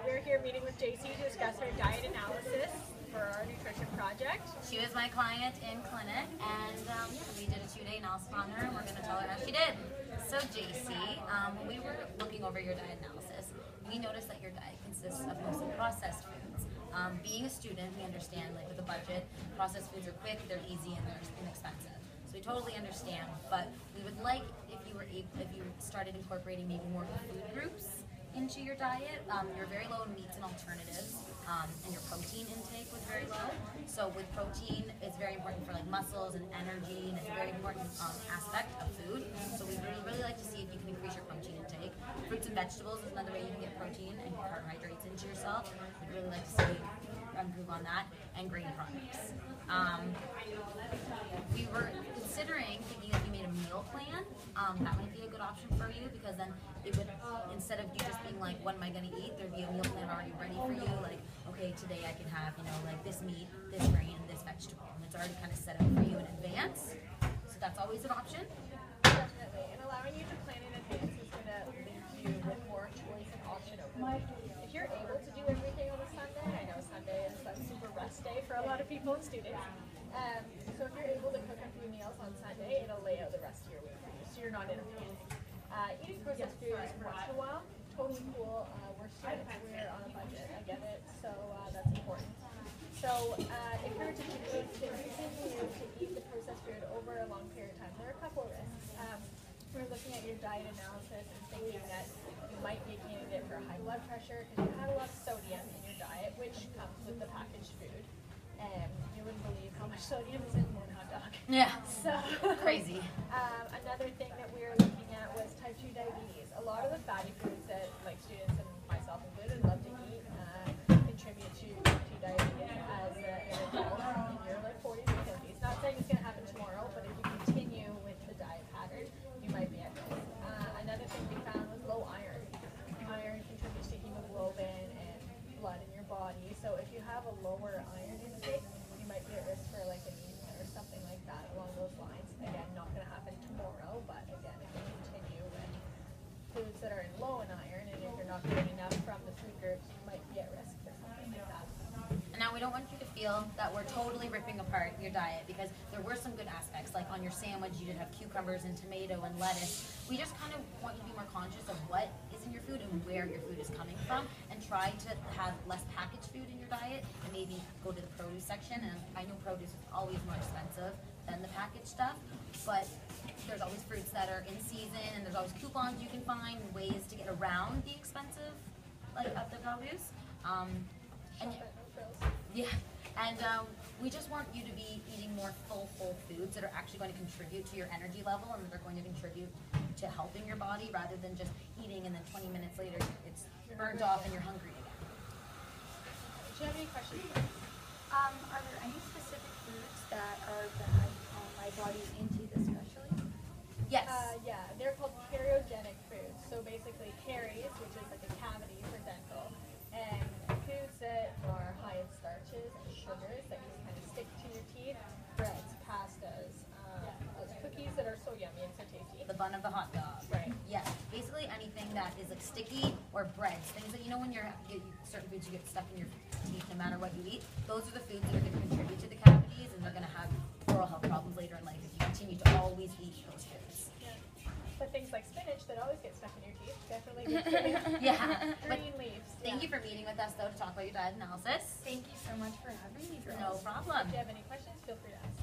we're here meeting with JC to discuss her diet analysis for our nutrition project. She was my client in clinic, and we did a 2-day analysis on her, and we're going to tell her how she did. So JC, when we were looking over your diet analysis, we noticed that your diet consists of mostly processed foods. Being a student, we understand, like with a budget, processed foods are quick, they're easy, and they're inexpensive. So we totally understand, but we would like if you started incorporating maybe more food groups into your diet. You're very low in meats and alternatives, and your protein intake was very low. So with protein, it's very important for like muscles and energy, and it's a very important aspect of food. So we really like to see if you can increase your protein intake. Fruits and vegetables is another way you can get protein and carbohydrates into yourself. We'd really like to see improve on that, and grain products. We were considering thinking if you made a meal plan. That might be a good option for you, because then it would, instead of you just being like, what am I going to eat, there'd be a meal plan already ready for you. Like, okay, today I can have, like this meat, this grain, and this vegetable. And it's already kind of set up for you in advance. So that's always an option. Definitely. And allowing you to plan in advance is going to leave you with more choice and option over. If you're able to do everything on a Sunday, I know Sunday is a super rest day for a lot of people and students. So if you're able to cook a few meals on Sunday, it'll lay out the rest of your week for you, so you're not in a panic. Eating processed foods once in a while, totally cool. We're students, we're on a budget, I get it, so that's important. So if you were to continue to eat the processed food over a long period of time, there are a couple of risks. We're looking at your diet analysis and thinking that you might be a candidate for high blood pressure because you had a lot of sodium in your diet, which comes with the packaged food. You wouldn't believe how much sodium is in one hot dog. Yeah. So crazy. Another thing that we were looking at was type 2 diabetes. A lot of the fatty foods that like students and myself included love to eat contribute to type 2 diabetes as an adult in your like 40s and 50s. Not saying it's going to happen tomorrow, but if you continue with the diet pattern, you might be at risk. Another thing we found was low iron. Iron contributes to hemoglobin and blood in your body. So if you have a lower iron intake, you might be at risk for like anemia or something like that along those lines. Again, not going to happen tomorrow, but again, if you continue with foods that are low in iron, and if you're not getting enough from the food groups, you might be at risk for something like that. And now we don't want you to feel that we're totally ripping apart your diet, because there were some good aspects. Like on your sandwich, you did have cucumbers and tomato and lettuce. We just kind of want you to be more conscious of what is in your food and where your food is coming from, and try to have less packaged food in your diet, and maybe go to the produce section. And I know produce is always more expensive than the packaged stuff, but there's always fruits that are in season, and there's always coupons you can find, ways to get around the expensive of the produce. We just want you to be eating more full foods that are actually going to contribute to your energy level, and that are going to contribute to helping your body, rather than just eating and then 20 minutes later it's burnt off and you're hungry again. Do you have any questions? Are there any specific foods that are bad on my body's intake especially? Yes. Yeah, they're called cariogenic foods. So basically caries, which is like a cavity for dental, and foods that are high in starches and sugars that just kind of stick to your teeth, breads, pastas, those cookies that are so yummy and so tasty. The bun of the hot dog. Right. Yes. Basically anything that is like sticky, or breads, things that when you certain foods you get stuck in your teeth no matter what you eat. Those are the foods that are going to contribute to the cavities, and they're going to have oral health problems later in life if you continue to always eat those foods. Yeah. But things like spinach that always get stuck in your teeth, definitely good for you. Yeah. Green leaves. Thank you for meeting with us though to talk about your diet analysis. Thank you so much for having me, girls. No problem. If you have any questions, feel free to ask.